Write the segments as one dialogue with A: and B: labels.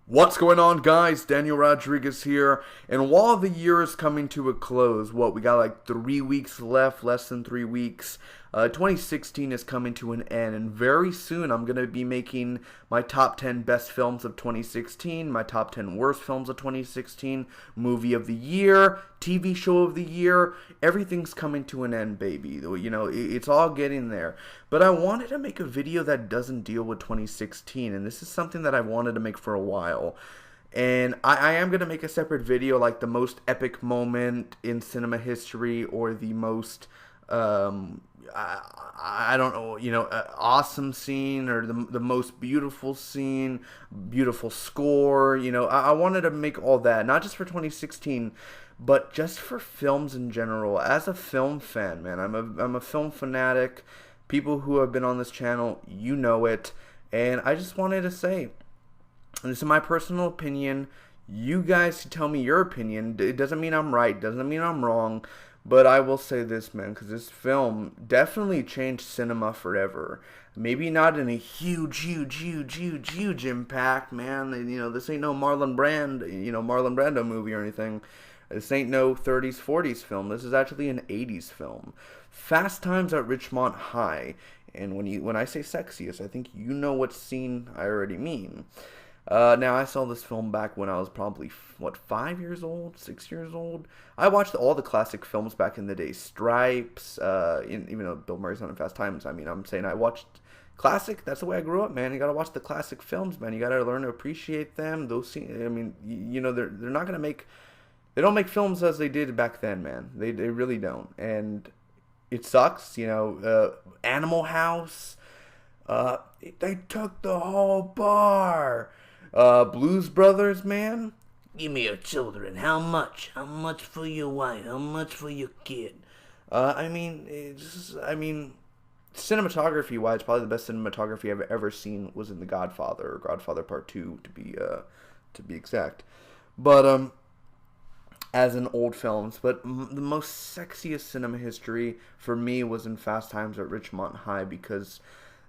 A: What's going on, guys? Daniel Rodriguez here, and while the year is coming to a close, we got like 3 weeks left, less than 3 weeks. 2016 is coming to an end, and very soon I'm going to be making my top 10 best films of 2016, my top 10 worst films of 2016, movie of the year, TV show of the year. Everything's coming to an end, baby. You know, it's all getting there. But I wanted to make a video that doesn't deal with 2016, and this is something that I've wanted to make for a while. And I am going to make a separate video, like the most epic moment in cinema history, or the most I don't know, awesome scene, or the most beautiful scene, beautiful score. I wanted to make all that, not just for 2016, but just for films in general. As a film fan, man, I'm a film fanatic. People who have been on this channel, you know it. And I just wanted to say, this is my personal opinion. You guys tell me your opinion. It doesn't mean I'm right, doesn't mean I'm wrong. But I will say this, man, because this film definitely changed cinema forever. Maybe not in a huge impact, man. This ain't no Marlon Brando movie or anything. This ain't no 30s, 40s film. This is actually an 80s film. Fast Times at Ridgemont High. And when I say Sexiest, I think you know what scene I already mean. Now, I saw this film back when I was probably, 5 years old, 6 years old? I watched all the classic films back in the day. Stripes, even though Bill Murray's not in Fast Times, I'm saying I watched classic. That's the way I grew up, man. You gotta watch the classic films, man. You gotta learn to appreciate them. Those scenes, they're not gonna make, they don't make films as they did back then, man. They really don't. And it sucks, Animal House, they took the whole bar. Blues Brothers, man.
B: Give me your children. How much? How much for your wife? How much for your kid?
A: Cinematography-wise, probably the best cinematography I've ever seen was in The Godfather, or Godfather Part 2, to be exact. But, as in old films, but the most sexiest cinema history for me was in Fast Times at Ridgemont High, because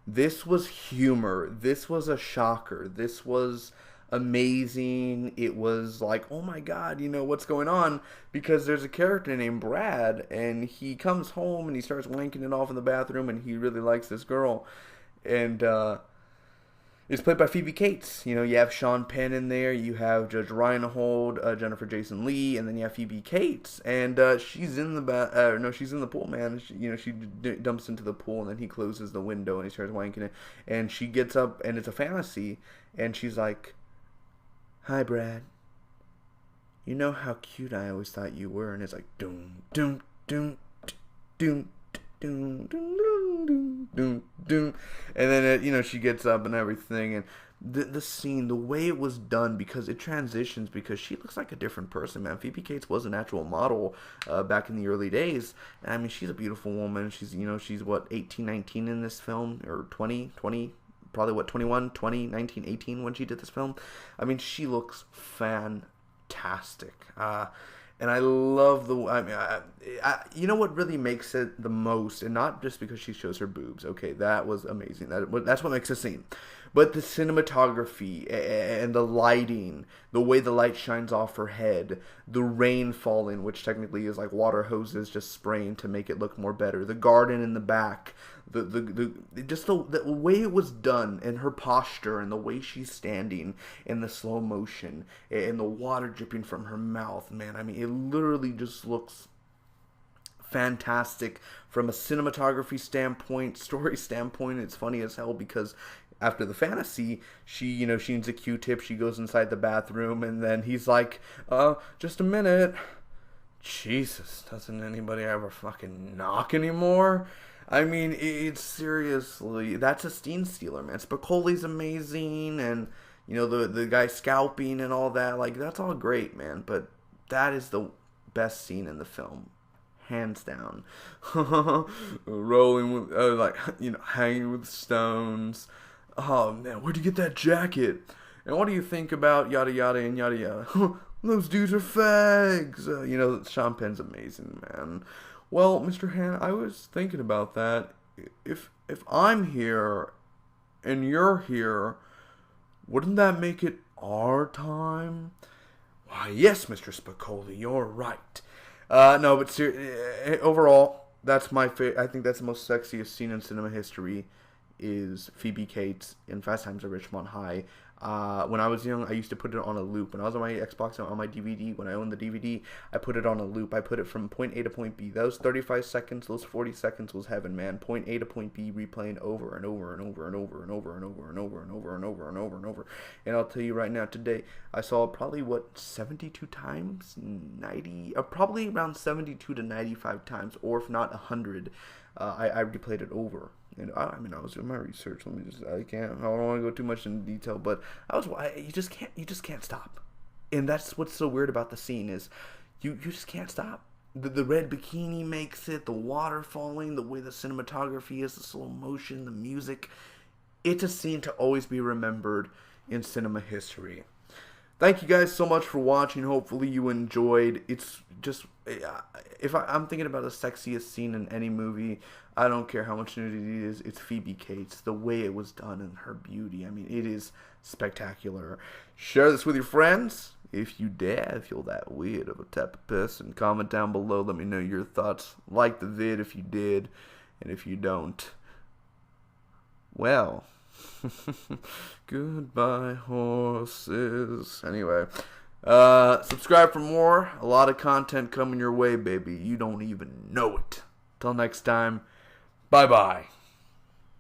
A: this was humor. This was a shocker. This was amazing. It was like, oh my god, what's going on? Because there's a character named Brad, and he comes home and he starts wanking it off in the bathroom, and he really likes this girl. And it's played by Phoebe Cates. You have Sean Penn in there, you have Judge Reinhold, Jennifer Jason Leigh, and then you have Phoebe Cates, and she's in the she's in the pool, man. She dumps into the pool, and then he closes the window and he starts wanking it, and she gets up, and it's a fantasy, and she's like, "Hi, Brad. You know how cute I always thought you were," and it's like doom doom doom doom doom doom doom doom, and then she gets up and everything, and the scene, the way it was done, because it transitions, because she looks like a different person, man. Phoebe Cates was an actual model back in the early days, and she's a beautiful woman. She's 18, 19 in this film, or 20, probably 21, 20, 19, 18 when she did this film. She looks fantastic. And I love you know what really makes it the most, and not just because she shows her boobs. Okay, that was amazing. That's what makes a scene. But the cinematography and the lighting, the way the light shines off her head, the rain falling, which technically is like water hoses just spraying to make it look more better. The garden in the back, the way it was done, and her posture, and the way she's standing, and the slow motion, and the water dripping from her mouth, man. It literally just looks fantastic from a cinematography standpoint, story standpoint. It's funny as hell, because after the fantasy, she needs a Q-tip, she goes inside the bathroom, and then he's like, just a minute. Jesus, doesn't anybody ever fucking knock anymore? It's seriously, that's a scene stealer, man. Spicoli's amazing, and, the guy scalping and all that, like, that's all great, man, but that is the best scene in the film. Hands down. Rolling with, hanging with stones. Oh, man, where'd you get that jacket? And what do you think about yada yada and yada yada? Those dudes are fags. Sean Penn's amazing, man. Well, Mr. Han, I was thinking about that. If I'm here and you're here, wouldn't that make it our time? Why, yes, Mr. Spicoli, you're right. No, but overall, that's my favorite. I think that's the most sexiest scene in cinema history, is Phoebe Cates in Fast Times at Ridgemont High. When I was young, I used to put it on a loop. When I was on my Xbox and on my DVD, when I owned the DVD, I put it on a loop. I put it from point A to point B. Those 35 seconds, those 40 seconds was heaven, man. Point A to point B, replaying over and over and over and over and over and over and over and over and over and over and over. And I'll tell you right now, today, I saw it probably, 72 times? 90? Probably around 72 to 95 times, or if not 100. I replayed it over. And I was doing my research. I don't want to go too much into detail, but you just can't stop. And that's what's so weird about the scene, is you just can't stop. The red bikini makes it, the water falling, the way the cinematography is, the slow motion, the music. It's a scene to always be remembered in cinema history. Thank you guys so much for watching. Hopefully you enjoyed. It's just, if I'm thinking about the sexiest scene in any movie, I don't care how much nudity it is, it's Phoebe Cates. The way it was done and her beauty, I mean, it is spectacular. Share this with your friends if you dare, if you're that weird of a type of person. Comment down below, let me know your thoughts. Like the vid if you did, and if you don't, well, goodbye horses. Anyway, subscribe for more. A lot of content coming your way, baby. You don't even know it. Till next time, bye bye.